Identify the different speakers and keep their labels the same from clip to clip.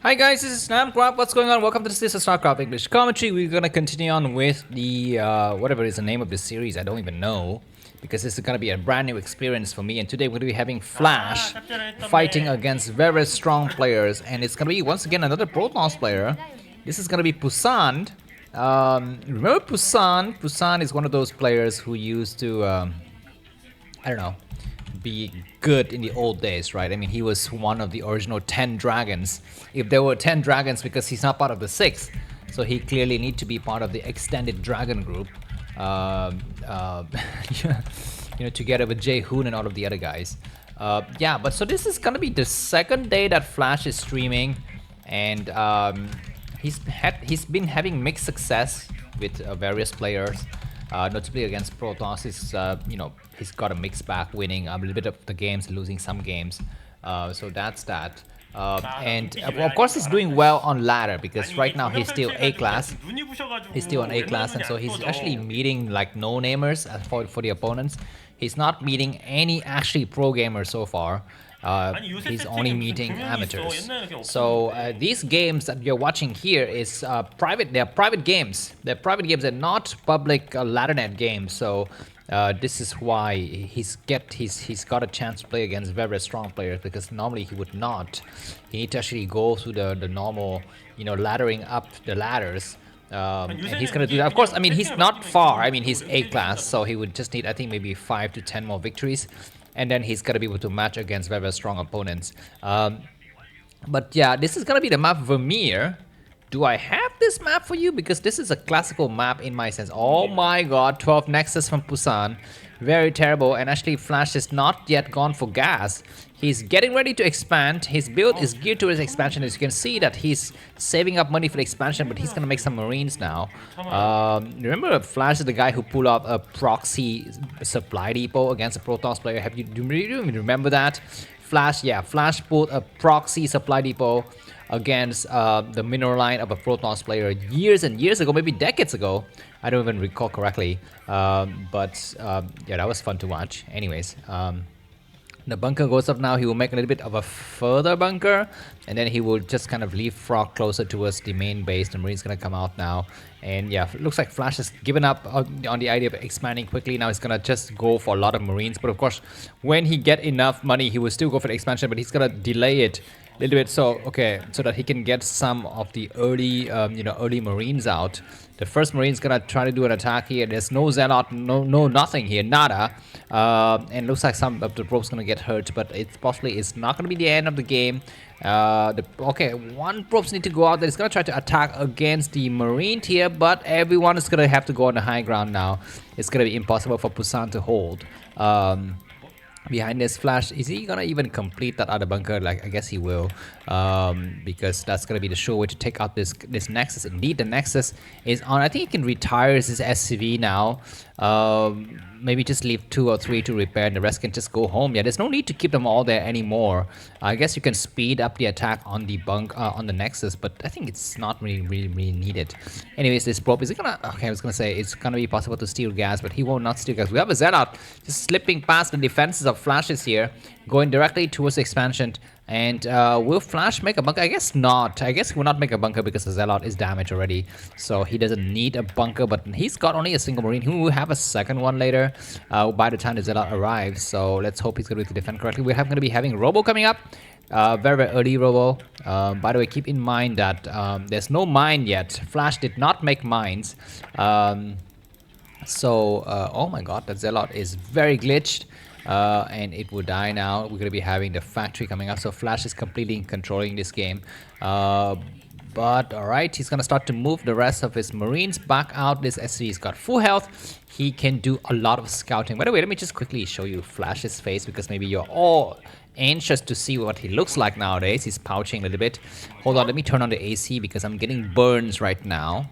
Speaker 1: Hi guys, this is Namcraft. What's going on? Welcome to this Starcraft English commentary. We're gonna continue on with the whatever is the name of this series. I don't even know because this is gonna be a brand new experience for me. And today we're gonna be having Flash fighting against very strong players, and it's gonna be once again another Protoss player. This is gonna be Pusan. Remember Pusan? Pusan is one of those players who used to I don't know, be good in the old days, right? I mean, he was one of the original 10 dragons. If there were 10 dragons, because he's not part of the 6, so he clearly need to be part of the extended dragon group. Together with Jay Hoon and all of the other guys. Yeah, but so this is gonna be the second day that Flash is streaming, and he's been having mixed success with various players. Notably against Protoss, he's got a mixed bag, winning a little bit of the games, losing some games. So that's that. And of course he's doing well on ladder because right now he's still A class. He's still on A class, and so he's actually meeting like no-namers for the opponents. He's not meeting any actually pro gamers so far. He's only meeting amateurs. So these games that you're watching here is private. They're private games. They're private games. They're not public Laddernet games. So this is why he's got a chance to play against very strong players, because normally he would not. He need to actually go through the normal, laddering up the ladders. And he's gonna do that. Of course, I mean, he's not far. I mean, he's A class, so he would just need, I think, maybe 5 to 10 more victories, and then he's gonna be able to match against very strong opponents. But yeah, this is gonna be the map Vermeer. Do I have this map for you? Because this is a classical map in my sense. Oh my god, 12 Nexus from Pusan. Very terrible, and actually Flash is not yet gone for gas. He's getting ready to expand. His build is geared towards expansion. As you can see that he's saving up money for the expansion, but he's gonna make some Marines now. Remember, Flash is the guy who pulled out a proxy supply depot against a Protoss player. Do you remember that? Flash pulled a proxy supply depot against the mineral line of a Protoss player years and years ago, maybe decades ago. I don't even recall correctly, but yeah, that was fun to watch. Anyways, the bunker goes up now. He will make a little bit of a further bunker, and then he will just kind of leapfrog closer towards the main base. The Marine's gonna come out now, and yeah, it looks like Flash has given up on the idea of expanding quickly. Now he's gonna just go for a lot of Marines, but of course, when he get enough money, he will still go for the expansion, but he's gonna delay it a little bit, so that he can get some of the early early Marines out. The first Marine's gonna try to do an attack here. There's no Zealot, no nothing here, nada, and looks like some of the probes gonna get hurt, but it's not gonna be the end of the game. One probes need to go out there. It's gonna try to attack against the Marine tier, but everyone is gonna have to go on the high ground now. It's gonna be impossible for Pusan to hold. Behind this Flash, is he gonna even complete that other bunker? Like, I guess he will, because that's gonna be the sure way to take out this Nexus. Indeed, the Nexus is on. I think he can retire his SCV now. Maybe just leave 2 or 3 to repair, and the rest can just go home. Yeah, there's no need to keep them all there anymore. I guess you can speed up the attack on the on the Nexus, but I think it's not really needed. Anyways, this probe, is it gonna? Okay, I was gonna say it's gonna be possible to steal gas, but he will not steal gas. We have a Zealot just slipping past the defenses of Flashes here, going directly towards expansion. And will Flash make a bunker? I guess not. I guess he will not make a bunker because the Zealot is damaged already. So he doesn't need a bunker, but he's got only a single Marine. He will have a second one later by the time the Zealot arrives. So let's hope he's going to be able to defend correctly. We're going to be having Robo coming up. Very early Robo. By the way, keep in mind that there's no mine yet. Flash did not make mines. Oh my god, that Zealot is very glitched. And it will die now. We're going to be having the factory coming up, so Flash is completely controlling this game. But alright, he's going to start to move the rest of his Marines back out. This SCV's got full health. He can do a lot of scouting. By the way, let me just quickly show you Flash's face, because maybe you're all anxious to see what he looks like nowadays. He's pouching a little bit. Hold on, let me turn on the AC because I'm getting burns right now.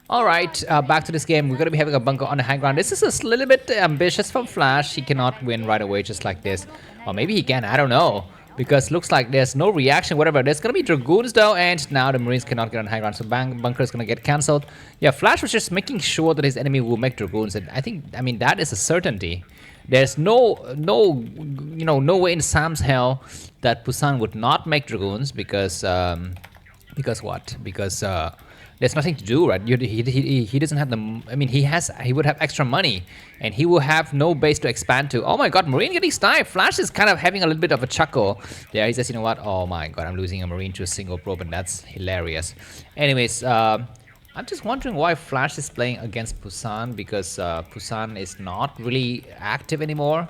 Speaker 1: Alright, back to this game. We're going to be having a bunker on the high ground. This is a little bit ambitious from Flash. He cannot win right away just like this. Or maybe he can, I don't know. Because looks like there's no reaction, whatever. There's going to be Dragoons though, and now the Marines cannot get on high ground. So bunker is going to get cancelled. Yeah, Flash was just making sure that his enemy will make Dragoons. And I mean, that is a certainty. There's no way in Sam's hell that Pusan would not make Dragoons because what? Because there's nothing to do, right? He doesn't have the. I mean, he would have extra money, and he will have no base to expand to. Oh my God, Marine getting sniped. Flash is kind of having a little bit of a chuckle. Yeah, he says, you know what? Oh my God, I'm losing a Marine to a single probe, and that's hilarious. Anyways, I'm just wondering why Flash is playing against Pusan, because Pusan is not really active anymore.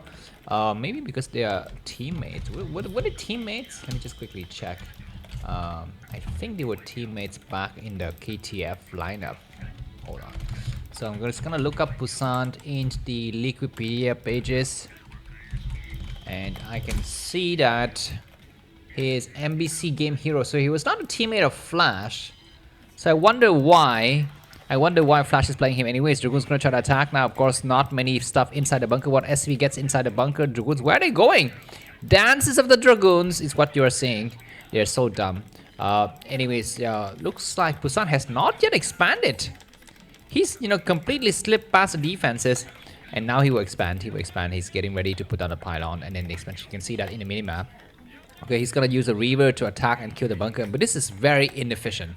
Speaker 1: Maybe because they are teammates. What are teammates? Let me just quickly check. I think they were teammates back in the KTF lineup. Hold on. So I'm just gonna look up Pusan in the Liquipedia pages, and I can see that he is MBC game hero. So he was not a teammate of Flash. So I wonder why. Flash is playing him. Anyways, Dragoon's gonna try to attack now. Of course, not many stuff inside the bunker. What SV gets inside the bunker? Dragoons, where are they going? Dances of the Dragoons is what you're seeing. They're so dumb. Anyways, looks like Pusan has not yet expanded. He's, completely slipped past the defenses. And now he will expand. He's getting ready to put down a pylon. And then the expansion. You can see that in the minimap. Okay, he's gonna use a Reaver to attack and kill the bunker. But this is very inefficient.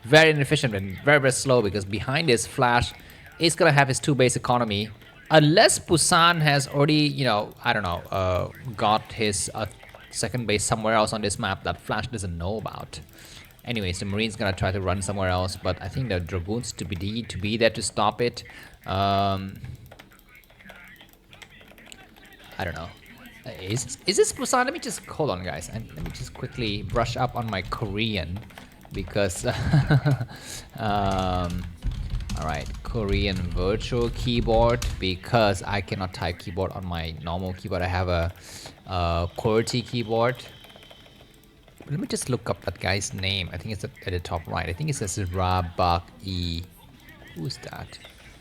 Speaker 1: Very inefficient and very, very slow, because behind this Flash is gonna have his 2-base economy. Unless Pusan has already, got his second base somewhere else on this map that Flash doesn't know about. Anyways, the Marine's gonna try to run somewhere else, but I think the Dragoons to be there to stop it. I don't know. Is this Pusan? Let me just hold on, guys, and let me just quickly brush up on my Korean, because all right, Korean virtual keyboard, because I cannot type keyboard on my normal keyboard. I have a QWERTY keyboard. Let me just look up that guy's name. I think it's at the top right. I think it says Rabak E. Who's that?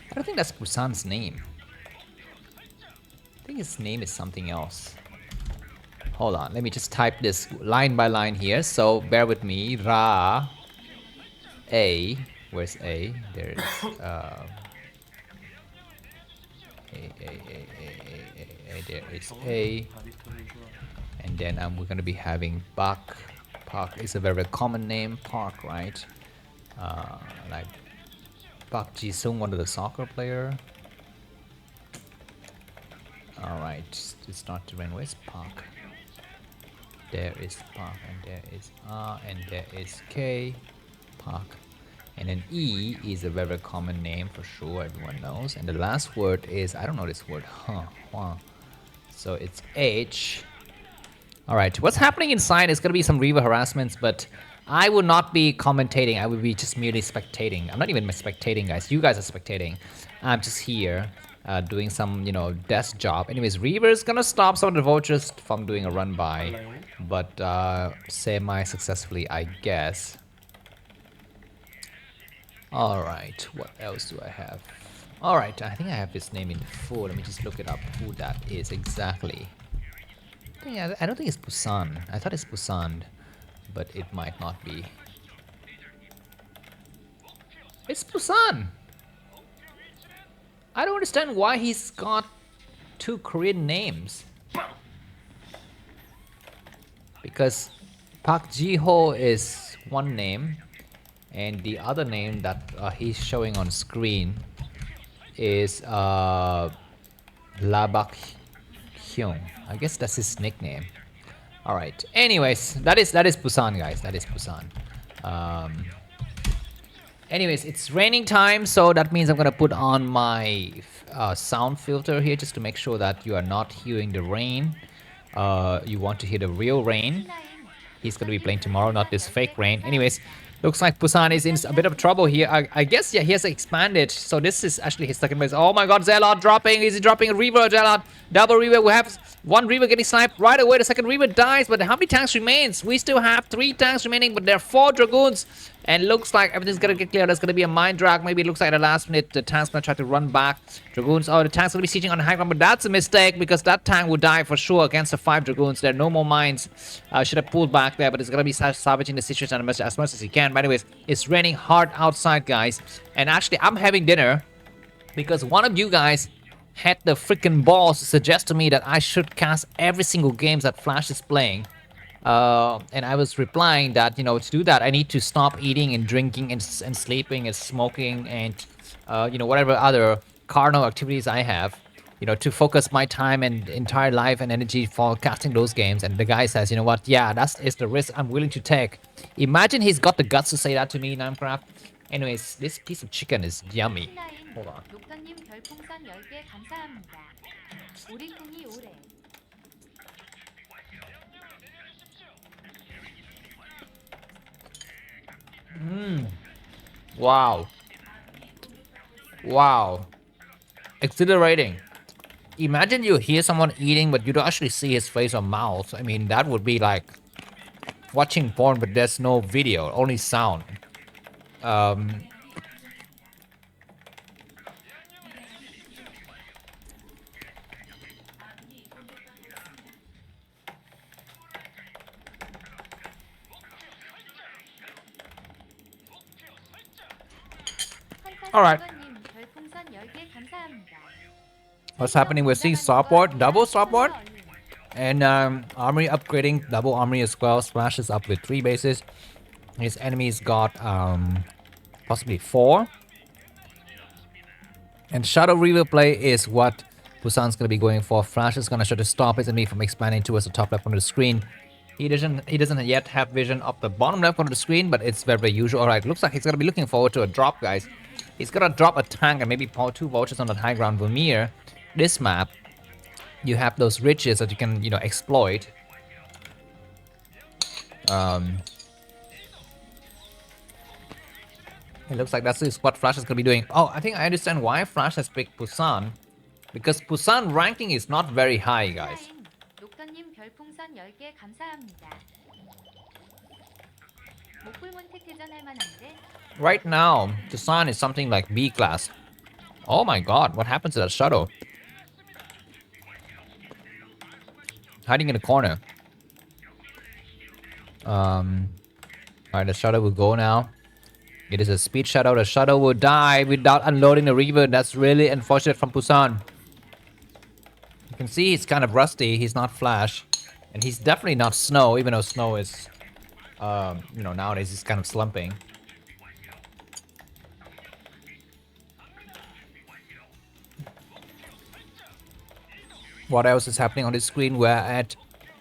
Speaker 1: I don't think that's Pusan's name. I think his name is something else. Hold on, let me just type this line by line here. So bear with me. Ra A. Where's A? There it is. There is A. And then we're gonna be having Park. Park is a very, very common name. Park, right? Like Park Ji-sung, one of the soccer player. All right, it's not Terran. Where's Park? There is Park, and there is R, and there is K. Park. And then E is a very, very common name for sure, everyone knows. And the last word is, I don't know this word, wow. So it's H. All right, what's happening inside is gonna be some Reaver harassments, but I will not be commentating. I will be just merely spectating. I'm not even spectating, guys. You guys are spectating. I'm just here doing some, desk job. Anyways, Reaver is gonna stop some of the vultures from doing a run by, but semi-successfully, I guess. All right, what else do I have? All right, I think I have his name in full. Let me just look it up, who that is exactly. Yeah, I don't think it's Pusan. I thought it's Pusan, but it might not be. It's Pusan! I don't understand why he's got 2 Korean names. Because Park Ji-ho is one name, and the other name that he's showing on screen is Labak Hyung. I guess that's his nickname. All right. Anyways, that is Pusan, guys. That is Pusan. Anyways, it's raining time, so that means I'm gonna put on my sound filter here just to make sure that you are not hearing the rain. You want to hear the real rain. He's gonna be playing tomorrow, not this fake rain. Anyways, looks like Pusan is in a bit of trouble here. I guess, yeah, he has expanded. So this is actually his second base. Oh my God, Zelle dropping. Is he dropping a Reaver? Zelle, double Reaver. We have one Reaver getting sniped right away. The second Reaver dies, but how many tanks remains? We still have 3 tanks remaining, but there are 4 Dragoons. And looks like everything's gonna get clear. There's gonna be a mine drag. Maybe it looks like at the last minute the tank's gonna try to run back. Dragoons, the tank's gonna be sieging on high ground, but that's a mistake because that tank will die for sure against the 5 Dragoons. There are no more mines. Should have pulled back there, but it's gonna be salvaging the situation as much as he can. But anyways, it's raining hard outside, guys. And actually, I'm having dinner because one of you guys had the freaking balls to suggest to me that I should cast every single game that Flash is playing. And I was replying that, you know, to do that, I need to stop eating and drinking and sleeping and smoking and, you know, whatever other carnal activities I have, you know, to focus my time and entire life and energy for casting those games. And the guy says, you know what, yeah, that is the risk I'm willing to take. Imagine he's got the guts to say that to me, Namcraft. Anyways, this piece of chicken is yummy. Hold on.
Speaker 2: 녹턴님 별풍선 10개 감사합니다. 오리콩이 오래.
Speaker 1: Wow. Wow. Exhilarating. Imagine you hear someone eating, but you don't actually see his face or mouth. I mean, that would be like watching porn, but there's no video, only sound. All right.
Speaker 2: 별풍선 10개 감사합니다.
Speaker 1: What's happening? We're seeing support, double support, and armory upgrading, double armory as well. Splash is up with 3 bases. His enemies got possibly 4. And Shadow Reaver play is what Pusan's gonna be going for. Flash is gonna try to stop his enemy from expanding towards the top left corner of the screen. He doesn't yet have vision of the bottom left corner of the screen, but it's very, very usual. Alright, looks like he's gonna be looking forward to a drop, guys. He's gonna drop a tank and maybe pull 2 vultures on the high ground Vermeer. This map, you have those ridges that you can, you know, exploit. It looks like that's what Flash is gonna be doing. Oh, I think I understand why Flash has picked Pusan. Because Pusan ranking is not very high, guys.
Speaker 2: 녹턴님 별풍선 10개 감사합니다. 목불몬 택대전 할 만한데?
Speaker 1: Right now, Pusan is something like B class. Oh my god, what happens to that shadow? Hiding in the corner. Alright, the shadow will go now. It is a speed shadow. The shadow will die without unloading the Reaver. That's really unfortunate from Pusan. You can see he's kind of rusty. He's not Flash. And he's definitely not Snow, even though Snow is, you know, nowadays he's kind of slumping. What else is happening on this screen? We're at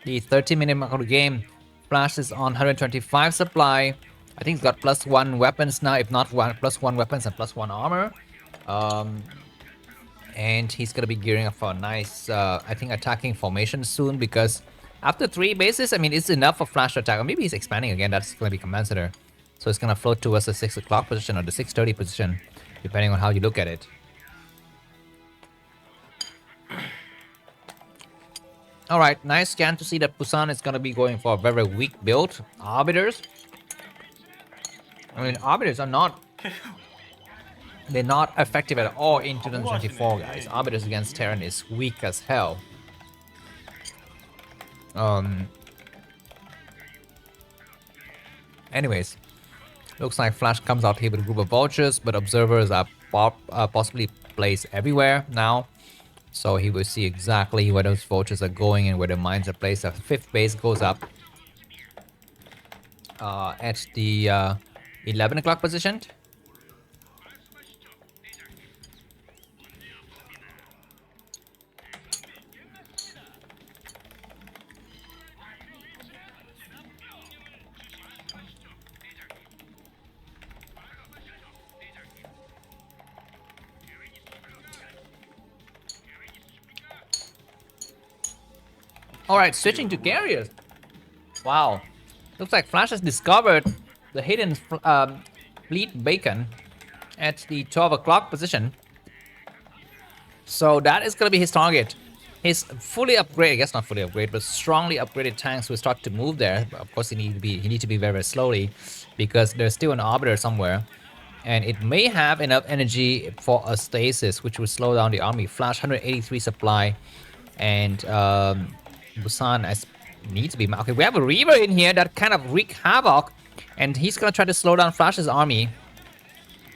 Speaker 1: the 30-minute mark of the game. Flash is on 125 supply. I think he's got +1 weapons now, if not +1 weapons and +1 armor. And he's gonna be gearing up for a nice, I think, attacking formation soon, because after 3 bases, I mean, it's enough for Flash to attack. Or maybe he's expanding again. That's gonna be commensurate. So it's gonna float towards the 6 o'clock position or the 6:30 position, depending on how you look at it. Alright, nice scan to see that Pusan is gonna be going for a very weak build. Arbiters. I mean, Arbiters are not... They're not effective at all in 2024, guys. Arbiters against Terran is weak as hell. Anyways, looks like Flash comes out here with a group of vultures, but observers are possibly placed everywhere now. So he will see exactly where those vultures are going and where the mines are placed. The 5th base goes up at the 11 o'clock position. Alright, switching to carriers. Wow. Looks like Flash has discovered the hidden fleet beacon at the 12 o'clock position. So that is going to be his target. His fully upgraded, I guess not fully upgraded, but strongly upgraded tanks will start to move there. But of course, he need to be very, very slowly, because there's still an arbiter somewhere. And it may have enough energy for a stasis, which will slow down the army. Flash 183 supply. And Pusan needs to be... Okay, we have a Reaver in here that kind of wreak havoc. And he's going to try to slow down Flash's army.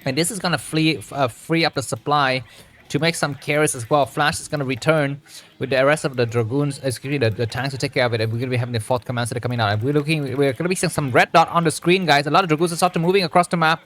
Speaker 1: And this is going to free up the supply to make some carries as well. Flash is going to return with the rest of the Dragoons, excuse me, the tanks to take care of it. And we're going to be having the 4th command center coming out. And we're going to be seeing some red dot on the screen, guys. A lot of Dragoons are starting moving across the map.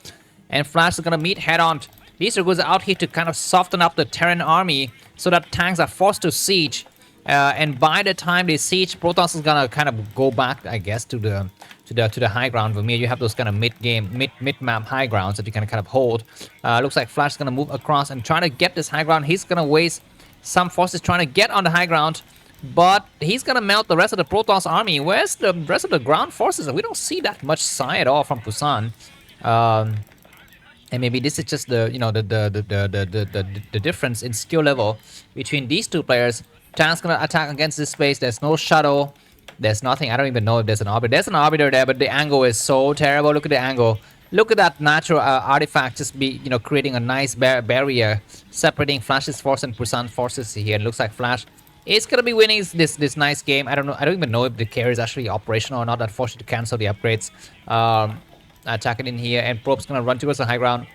Speaker 1: And Flash is going to meet head on. These Dragoons are out here to kind of soften up the Terran army so that tanks are forced to siege. And by the time they siege, Protoss is gonna kind of go back, I guess, to the high ground. Vermeer, you have those kind of mid map high grounds that you can kind of hold. Looks like Flash is gonna move across and trying to get this high ground. He's gonna waste some forces trying to get on the high ground, but he's gonna melt the rest of the Protoss army. Where's the rest of the ground forces? We don't see that much Psi at all from Pusan. And maybe this is just the the difference in skill level between these two players. Tank's gonna attack against this space. There's no shuttle. There's nothing. I don't even know if there's an orbiter. There's an orbiter there, but the angle is so terrible. Look at the angle. Look at that natural artifact just be, creating a nice barrier separating Flash's force and Pusan forces here. It looks like Flash is gonna be winning this nice game. I don't know. I don't even know if the carry is actually operational or not. That forced you to cancel the upgrades. Attacking in here, and Probe's gonna run towards the high ground.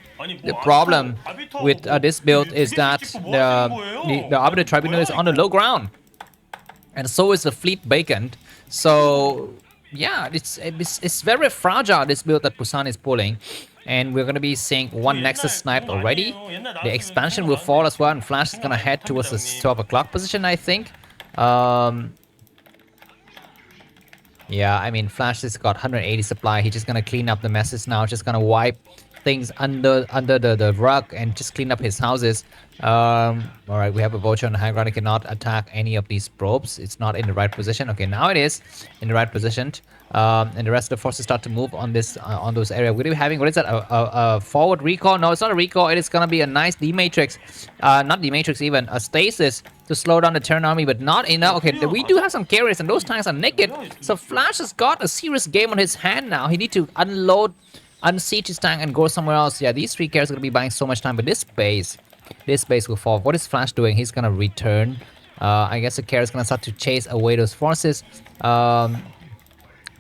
Speaker 1: The problem with this build is that the Arbiter Tribunal is on the low ground, and so is the fleet vacant. So yeah, it's very fragile, this build that Pusan is pulling, and we're gonna be seeing one Nexus sniped already. The expansion will fall as well, and Flash is gonna head towards the 12 o'clock position, I think. Yeah, I mean, Flash has got 180 supply. He's just gonna clean up the messes now. Just gonna wipe things under the rug and just clean up his houses. All right, we have a vulture on the high ground. He cannot attack any of these probes. It's not in the right position. Okay, now it is in the right position. And the rest of the forces start to move on this on those areas. We're gonna be having, what is that? A forward recall? No, it's not a recall. It is gonna be a nice D-matrix, not D-matrix even, a stasis to slow down the Terran army, but not enough. Okay, we do have some carriers, and those tanks are naked. So Flash has got a serious game on his hand now. He needs to unsiege his tank and go somewhere else. Yeah, these 3 carriers are gonna be buying so much time, but this base will fall. What is Flash doing? He's gonna return. I guess the carrier is gonna start to chase away those forces.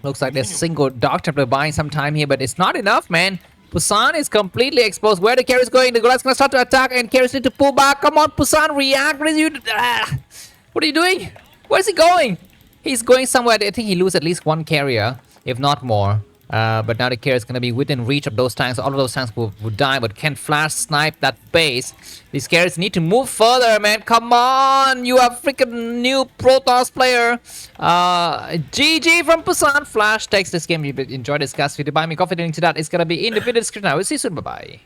Speaker 1: Looks like there's a single Dark Templar buying some time here, but it's not enough, man. Pusan is completely exposed. Where the carry is going, the Golaz's gonna start to attack, and carriers need to pull back. Come on, Pusan, react. What are you doing? Where's he going? He's going somewhere. I think he loses at least 1 carrier, if not more. But now the carrier is going to be within reach of those tanks. All of those tanks will die, but can Flash snipe that base? These carriers need to move further, man. Come on, you are freaking new Protoss player. GG from Pusan. Flash takes this game. If you enjoyed this, guys, if you buy me coffee, link to that, it's going to be in the video description. I will see you soon. Bye-bye.